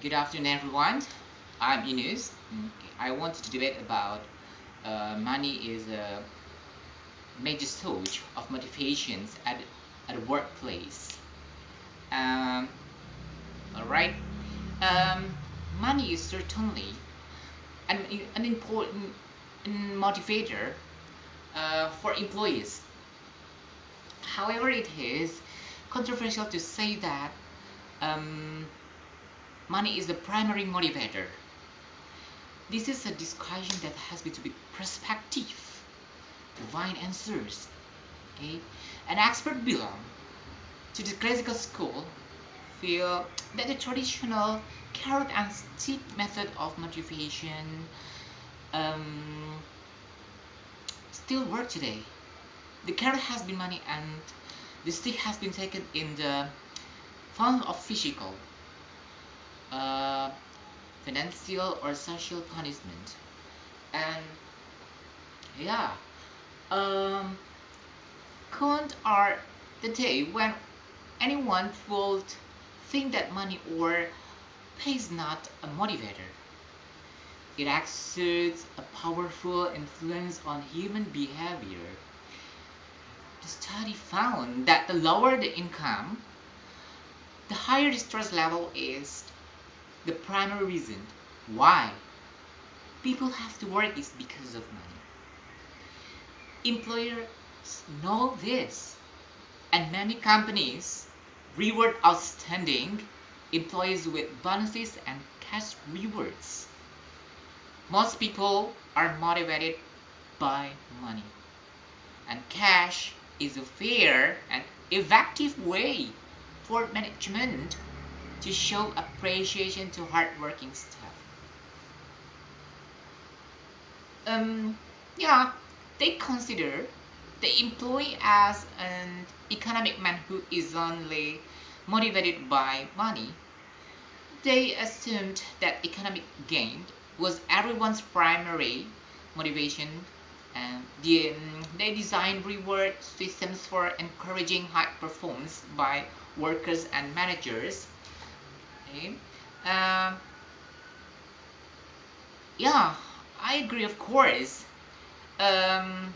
Good afternoon, everyone. I'm Yunus. I wanted to debate about money is a major source of motivations at a workplace. Um, all right. Um, Money is certainly an important motivator for employees. However, it is controversial to say that um, money is the primary motivator. This is a discussion that has to be perspective to find answers. Okay, an expert belong to the classical school feel that the traditional carrot and stick method of motivation um, still work today. The carrot has been money and the stick has been taken in the form of physical, uh, financial, or social punishment. And yeah, um, Cons are the day when anyone would think that money or pay is not a motivator. It exerts a powerful influence on human behavior. The study found that the lower the income, the higher the stress level is. The primary reason why people have to work is because of money. Employers know this, and many companies reward outstanding employees with bonuses and cash rewards. Most people are motivated by money, and cash is a fair and effective way for management to show appreciation to hardworking staff. Um, yeah, they consider the employee as an economic man who is only motivated by money. They assumed that economic gain was everyone's primary motivation, and they designed reward systems for encouraging high performance by workers and managers. Okay. Um, yeah, I agree, of course. Um,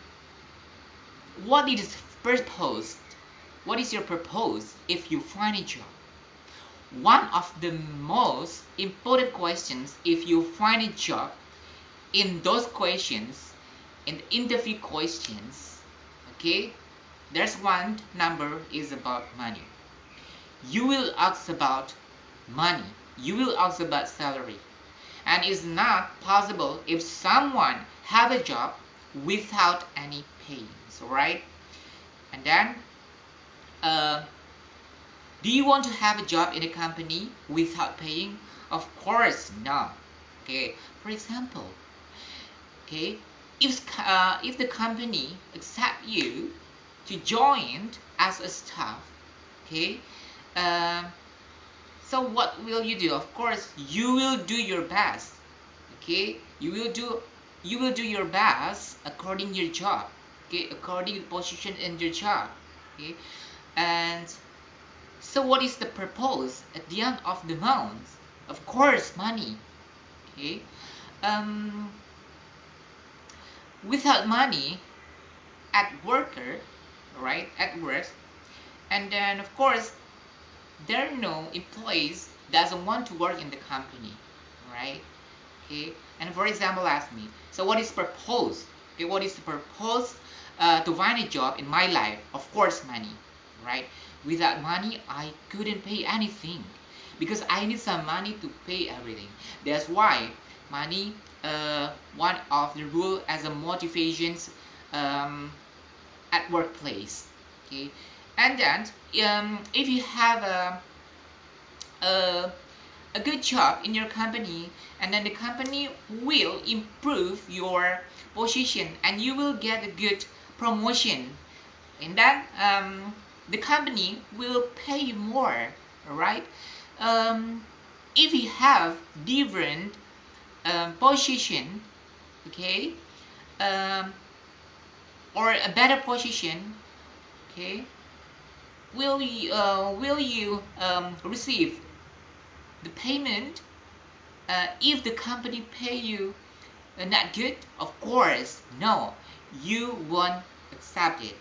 what is purpose? What is your purpose if you find a job? One of the most important questions if you find a job in those questions, in the interview questions, okay, there's one number is about money. You will ask about money. You will ask about salary. And it's not possible if someone have a job without any payments, alright? And then uh, do you want to have a job in a company without paying? Of course not. Okay, for example, okay, if the company accept you to join as a staff, okay, uh, so what will you do? Of course, you will do your best. Okay, you will do your best according to your job. Okay, according to the position in your job. Okay, and so what is the purpose at the end of the month? Of course, money. Okay, um, without money at worker, right? At work, and then of course there are no employees doesn't want to work in the company, right? Okay, and for example, ask me. So what is purpose? Okay, what is the purpose to find a job in my life? Of course, money, right? Without money, I couldn't pay anything because I need some money to pay everything. That's why money, one of the rule as a motivations um, at workplace. Okay, and then if you have a a good job in your company, and then the company will improve your position and you will get a good promotion, and then the company will pay you more, right? um, if you have different position, okay, um, or a better position, okay, will you receive the payment if the company pay you not good, of course, no, you won't accept it.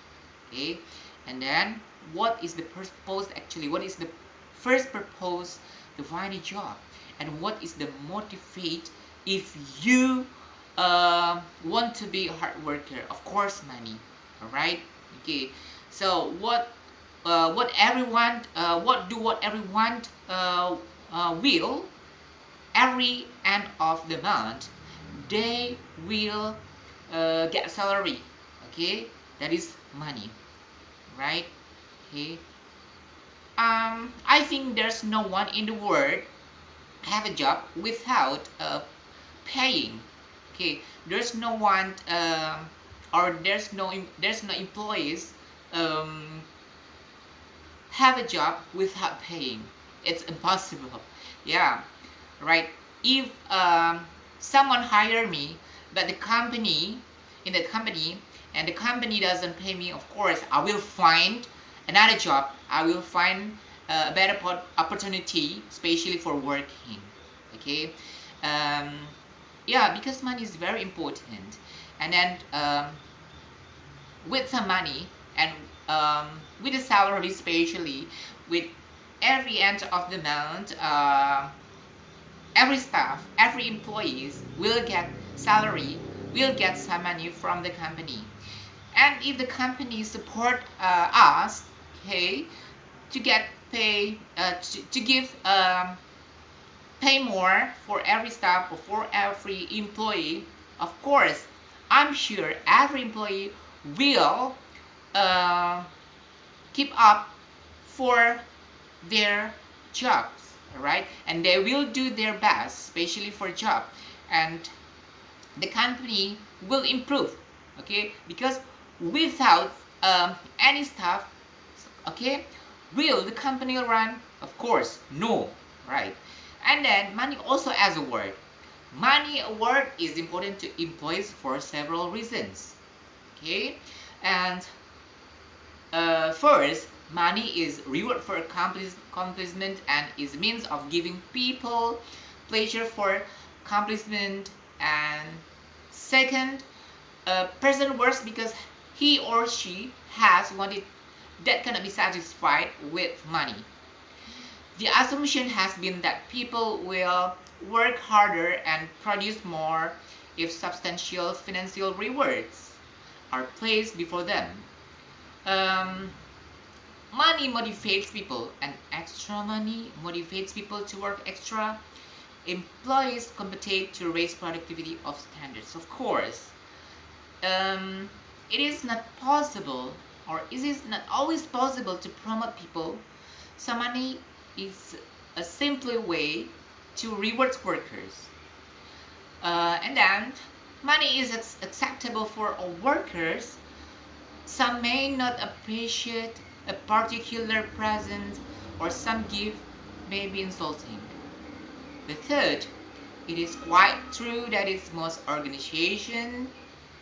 Okay, and then what is the purpose actually? What is the first purpose to find a job, and what is the motivate if you want to be a hard worker? Of course, money. All right. Okay. So what everyone what everyone will every end of the month they will get salary. Okay, that is money, right? Okay. I think there's no one in the world have a job without paying. Okay, there's no one or there's no employees um, have a job without paying. It's impossible. Yeah, right. If someone hire me, but the company in the company and the company doesn't pay me, of course I will find another job. I will find a better opportunity, especially for working. Okay. um, yeah, because money is very important. And then with some money and with the salary, especially with every end of the month, every staff, every employees will get salary, will get some money from the company. And if the company support us, okay, to get pay, to give pay more for every staff or for every employee, of course, I'm sure every employee will uh, keep up for their jobs, right? And they will do their best, especially for job, and the company will improve. Okay, because without any staff, okay, will the company run? Of course, no, right? And then money also as a word. Money award is important to employees for several reasons. Okay, and first, money is reward for accomplishment and is means of giving people pleasure for accomplishment. And second, a person works because he or she has wanted that cannot be satisfied with money. The assumption has been that people will work harder and produce more if substantial financial rewards are placed before them. Um, Money motivates people, and extra money motivates people to work extra. Employees compete to raise productivity of standards. Of course, um, it is not possible, or it is not always possible to promote people. So money is a simpler way to reward workers. And then money is acceptable for all workers. Some may not appreciate a particular present, or some gift may be insulting. The third, it is quite true that in most organizations,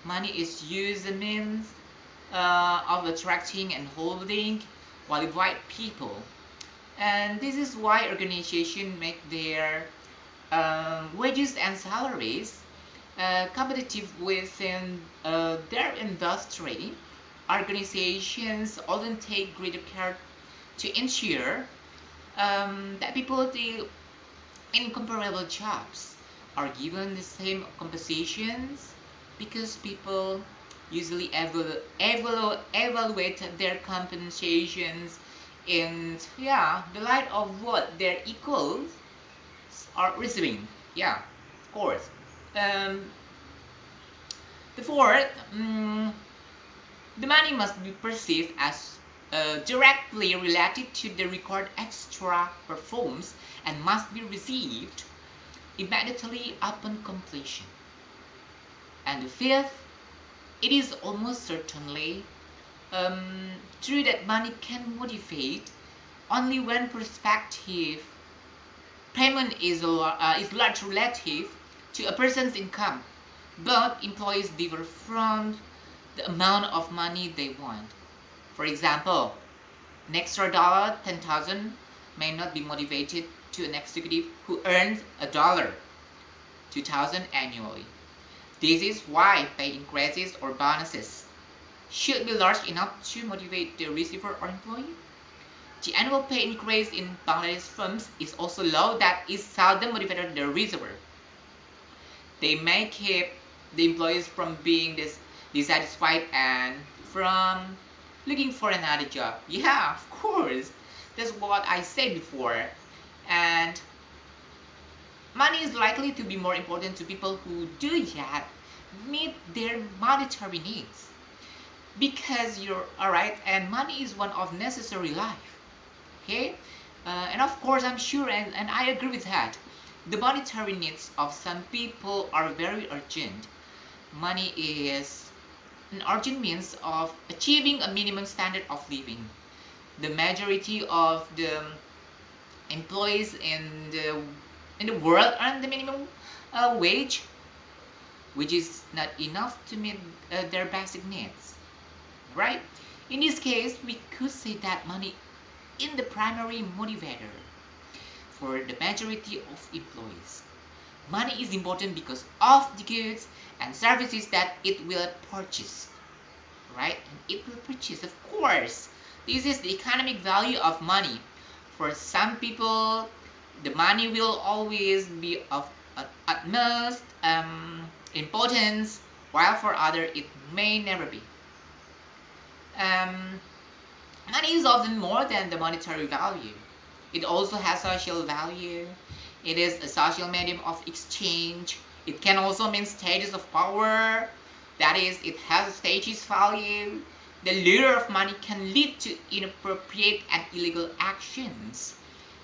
money is used as a means of attracting and holding qualified people. And this is why organizations make their wages and salaries competitive within their industry. Organizations often take greater care to ensure that people do incomparable jobs are given the same compensations, because people usually evaluate their compensations in, yeah, the light of what their equals are receiving. Yeah, of course. um, the fourth, the money must be perceived as directly related to the record extra performs and must be received immediately upon completion. And the fifth, it is almost certainly true that money can motivate only when prospective payment is large relative to a person's income. But employees differ from the amount of money they want. For example, an extra dollar, 10,000, may not be motivated to an executive who earns $1. 2,000 annually. This is why pay increases or bonuses should be large enough to motivate the receiver or employee. The annual pay increase in Bangladesh firms is also low, that is seldom motivated the receiver. They may keep the employees from being dissatisfied and from looking for another job. Yeah, of course. That's what I said before. And money is likely to be more important to people who do yet meet their monetary needs. Because you're alright, and money is one of necessary life. Okay? And of course, I'm sure, and I agree with that. The monetary needs of some people are very urgent. Money is an urgent means of achieving a minimum standard of living. The majority of the employees in the world earn the minimum wage, which is not enough to meet their basic needs, right? In this case, we could say that money is the primary motivator for the majority of employees. Money is important because of the goods and services that it will purchase, right? And it will purchase, of course. This is the economic value of money. For some people, the money will always be of utmost importance, while for others it may never be. Money is often more than the monetary value. It also has social value. It is a social medium of exchange. It can also mean status of power. That is, it has a status value. The lure of money can lead to inappropriate and illegal actions.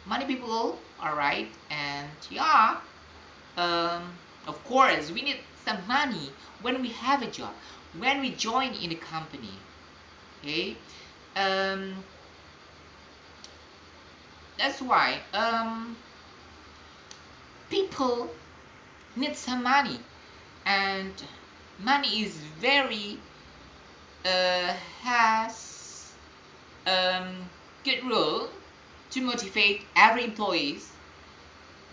Money people, alright, and yeah, of course, we need some money when we have a job, when we join in a company. Okay, that's why people need some money, and money is very has good role to motivate every employee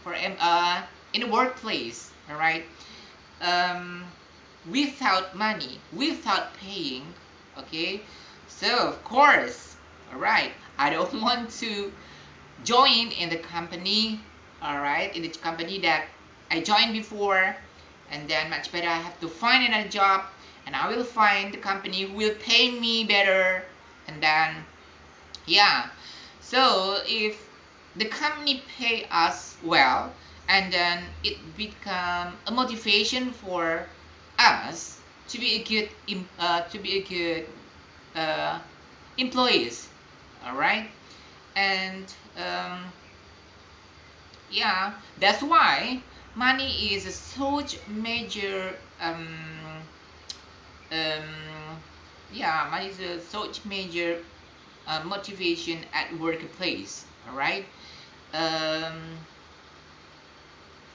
for in the workplace. All right, without money, without paying, okay. So of course, all right, I don't want to join in the company, all right, in the company that I joined before, and then much better I have to find another job, and I will find the company who will pay me better, and then yeah. So if the company pay us well, and then it become a motivation for us to be a good employees, all right. And yeah, that's why money is a such major money is a such major motivation at workplace, all right. um,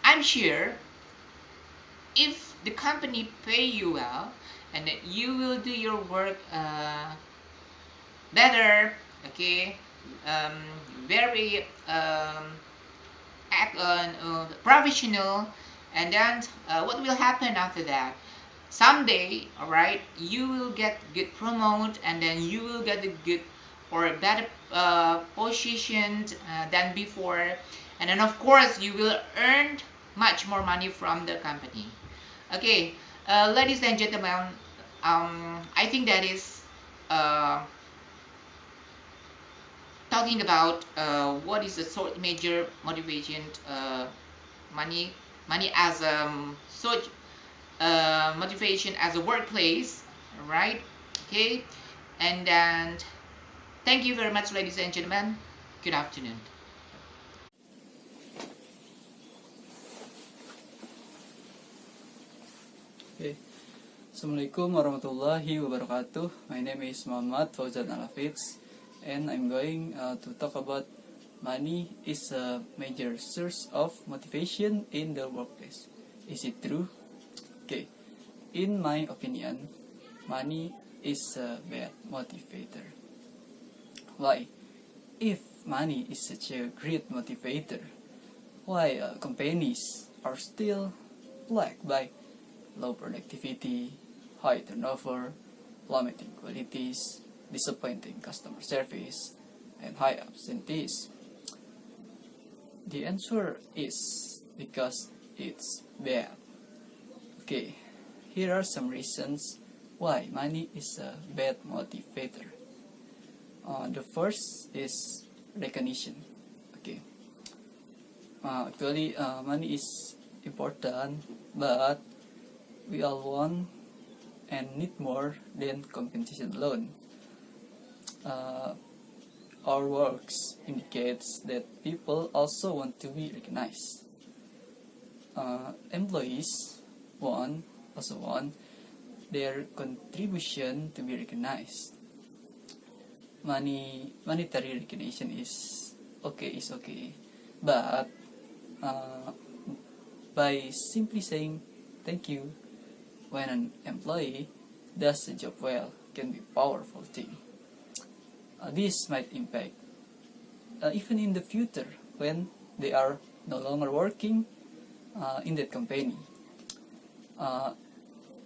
I'm sure if the company pay you well, and that you will do your work better, okay, um, very professional, and then what will happen after that? Someday, all right, you will get good promote, and then you will get a good or better position than before, and then of course you will earn much more money from the company. Okay, ladies and gentlemen, I think that is talking about what is the sort major motivation, money as such motivation as a workplace, right? Okay, and then thank you very much, ladies and gentlemen. Good afternoon. Okay. Assalamualaikum warahmatullahi wabarakatuh. My name is Muhammad Fauzan Alhafiz, and I'm going to talk about money is a major source of motivation in the workplace. Is it true? Okay. In my opinion, money is a bad motivator. Why? If money is such a great motivator, why companies are still plagued by low productivity, high turnover, plummeting qualities, disappointing customer service, and high absenteeism? The answer is because it's bad. Okay, here are some reasons why money is a bad motivator. The first is recognition. Okay, actually, money is important, but we all want and need more than compensation alone. Our works indicates that people also want to be recognized. Employees also want their contribution to be recognized. Monetary recognition is okay, but by simply saying thank you when an employee does the job well can be a powerful thing. This might impact even in the future when they are no longer working in that company.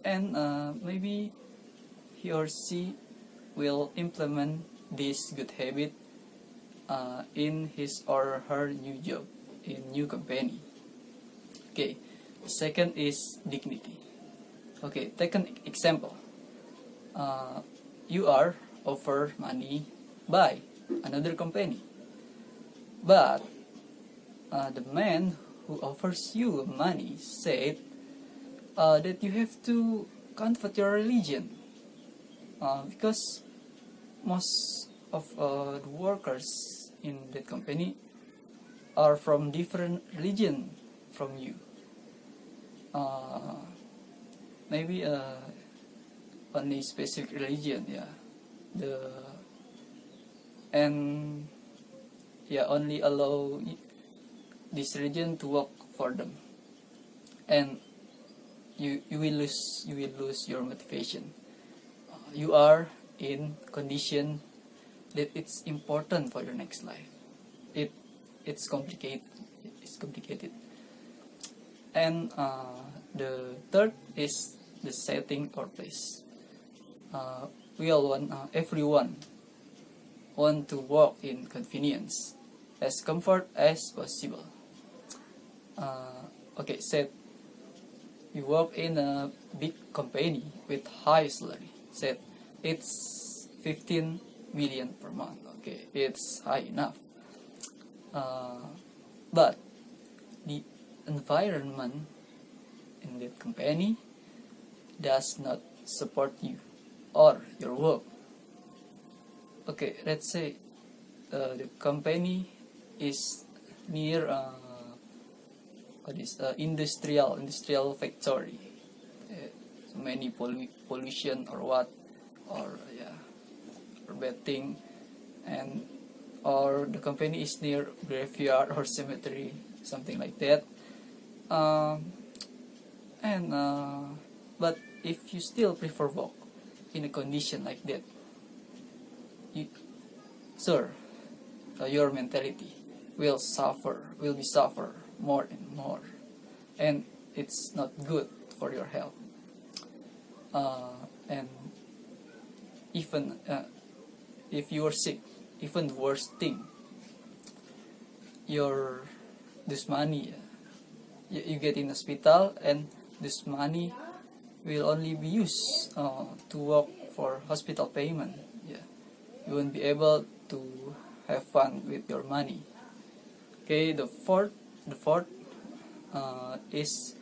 And maybe he or she will implement this good habit in his or her new job, in new company. Okay, the second is dignity. Okay, take an example. You are offered money by another company, but the man who offers you money said that you have to convert your religion because most of the workers in that company are from different religion from you. Maybe only specific religion, only allow this religion to work for them, and you will lose your motivation. You are in condition that it's important for your next life. It's complicated. And the third is the setting or place. We all want everyone want to work in convenience, as comfort as possible. Said you work in a big company with high salary. Said it's 15 million per month. Okay, it's high enough. But the environment in that company does not support you or your work. Okay, let's say the company is near industrial factory. So many pollution or bad thing, and or the company is near graveyard or cemetery, something like that. But if you still prefer work in a condition like that, your mentality will be suffer more and more, and it's not good for your health. And even if you are sick, even the worst thing, this money you get in hospital, and this money will only be used to work for hospital payment. You won't be able to have fun with your money. Okay, the fourth is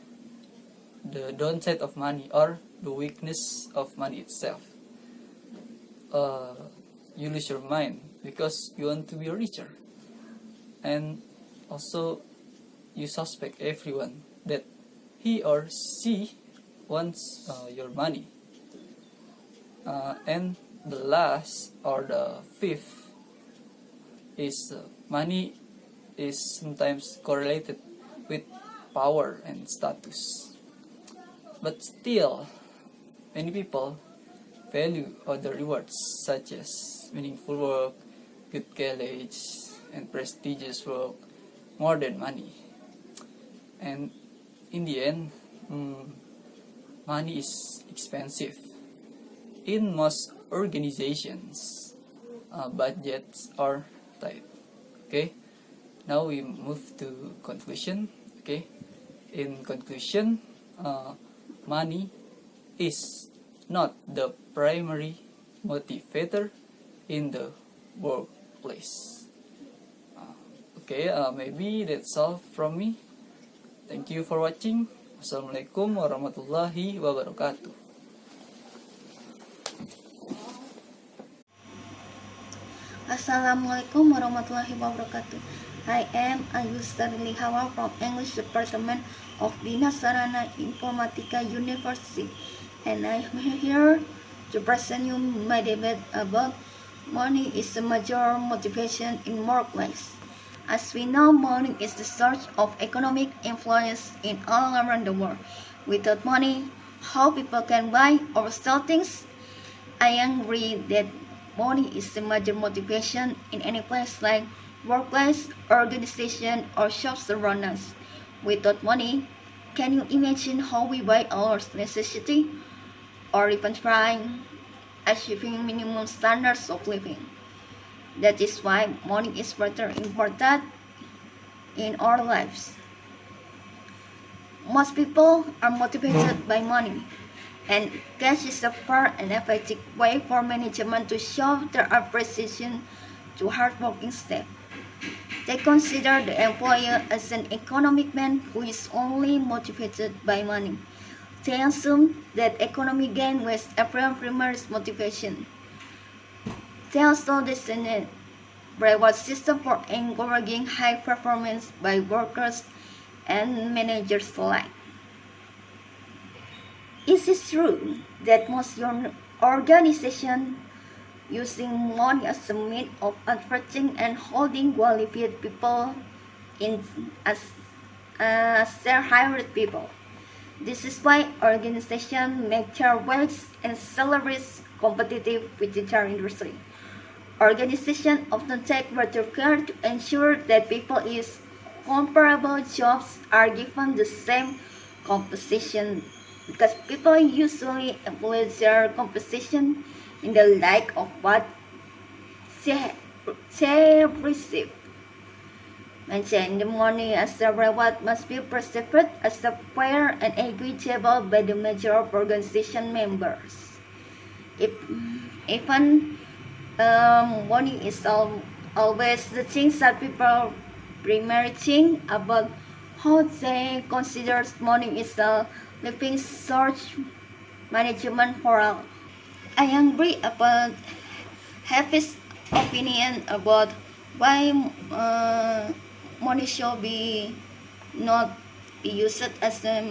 the downside of money, or the weakness of money itself. You lose your mind because you want to be richer, and also you suspect everyone that he or she wants your money. And the last, or the fifth, is money is sometimes correlated with power and status. But still, many people value other rewards such as meaningful work, good college, and prestigious work more than money. And in the end, money is expensive. In most organizations, budgets are tight. Okay, now we move to conclusion. Okay, in conclusion, money is not the primary motivator in the workplace. Maybe that's all from me. Thank you for watching. Assalamualaikum warahmatullahi wabarakatuh. Assalamualaikum warahmatullahi wabarakatuh. I am Yunus dari Lihawa from English Department of Dinas Sarana Informatika University, and I am here to present you my debate about money is the major motivation in workplace. As we know, money is the source of economic influence in all around the world. Without money, how people can buy or sell things? I agree that money is the major motivation in any place like workplace, organization, or shops around us. Without money, can you imagine how we buy our necessity or even trying achieving minimum standards of living? That is why money is very important in our lives. Most people are motivated by money, and cash is a fair and effective way for management to show their appreciation to hardworking staff. They consider the employer as an economic man who is only motivated by money. They assume that economic gain was everyone's primary motivation. They also design a reward system for encouraging high performance by workers and managers alike. Is it true that most organizations using money as a means of attracting and holding qualified people in as their hired people? This is why organizations make their wages and salaries competitive with the entire industry. Organizations often take better care to ensure that people in comparable jobs are given the same compensation, because people usually employ their compensation in the light of what they receive. Maintaining the money as a reward must be perceived as a fair and equitable by the major of organization members. Even money is always the things that people primarily think about how they consider money is a living source management for all. I agree about Alhafiz's opinion about why money should be not be used as a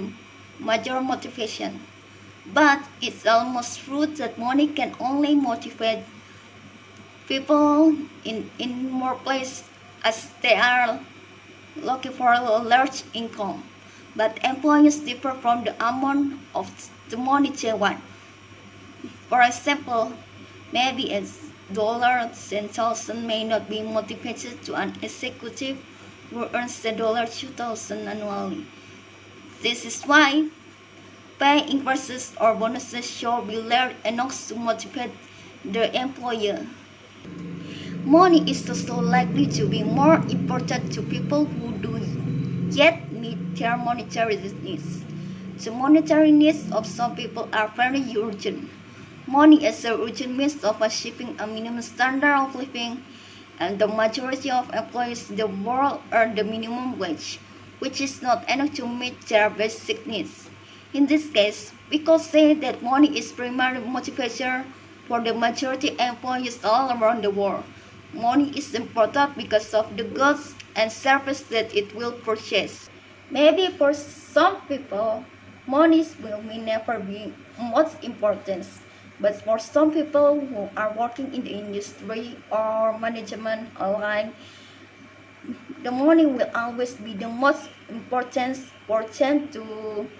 major motivation. But it's almost true that money can only motivate people in more places as they are looking for a large income. But employees differ from the amount of the money they want. For example, maybe $10,000 may not be motivated to an executive who earns $2,000 annually. This is why pay increases or bonuses should be large enough to motivate the employer. Money is also likely to be more important to people who do yet meet their monetary needs. The monetary needs of some people are very urgent. Money is an urgent means of achieving a minimum standard of living, and the majority of employees in the world earn the minimum wage, which is not enough to meet their basic needs. In this case, we could say that money is primary motivation for the majority employees all around the world. Money is important because of the goods and services that it will purchase. Maybe for some people, money will never be most important. But for some people who are working in the industry or management alike, the money will always be the most important for them to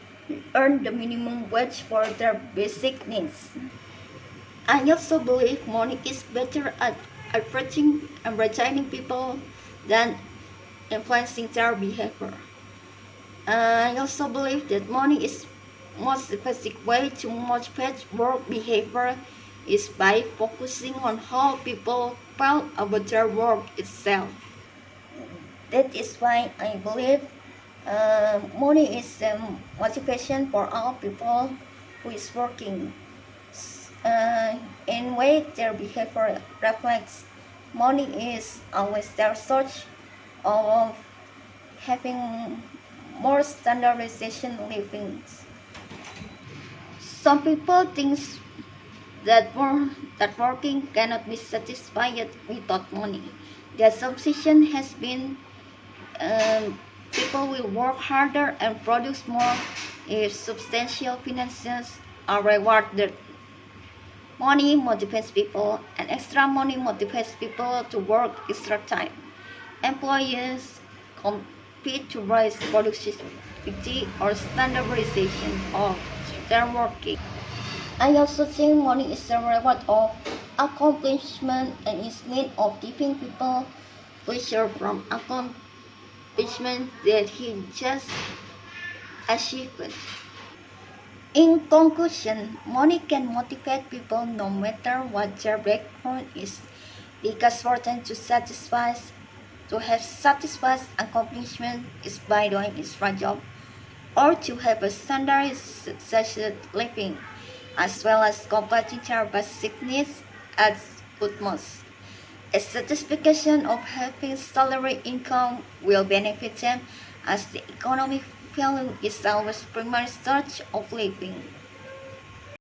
earn the minimum wage for their basic needs. I also believe money is better at attracting and retaining people than influencing their behavior. I also believe that money is most effective way to motivate work behavior is by focusing on how people feel about their work itself. That is why I believe money is motivation for all people who is working. In way their behavior reflects, money is always their search of having more standardization living. Some people think that working cannot be satisfied without money. The assumption has been people will work harder and produce more if substantial finances are rewarded. Money motivates people, and extra money motivates people to work extra time. Employers compete to raise productivity or standardization of their working. I also think money is a reward of accomplishment and is made of giving people pleasure from accomplishment that he just achieved. In conclusion, money can motivate people no matter what their background is, because for them to have satisfied accomplishment is by doing its right job, or to have a standardized living, as well as completing their basic needs at utmost. A satisfaction of having salary income will benefit them, as the economic value is always primary source of living.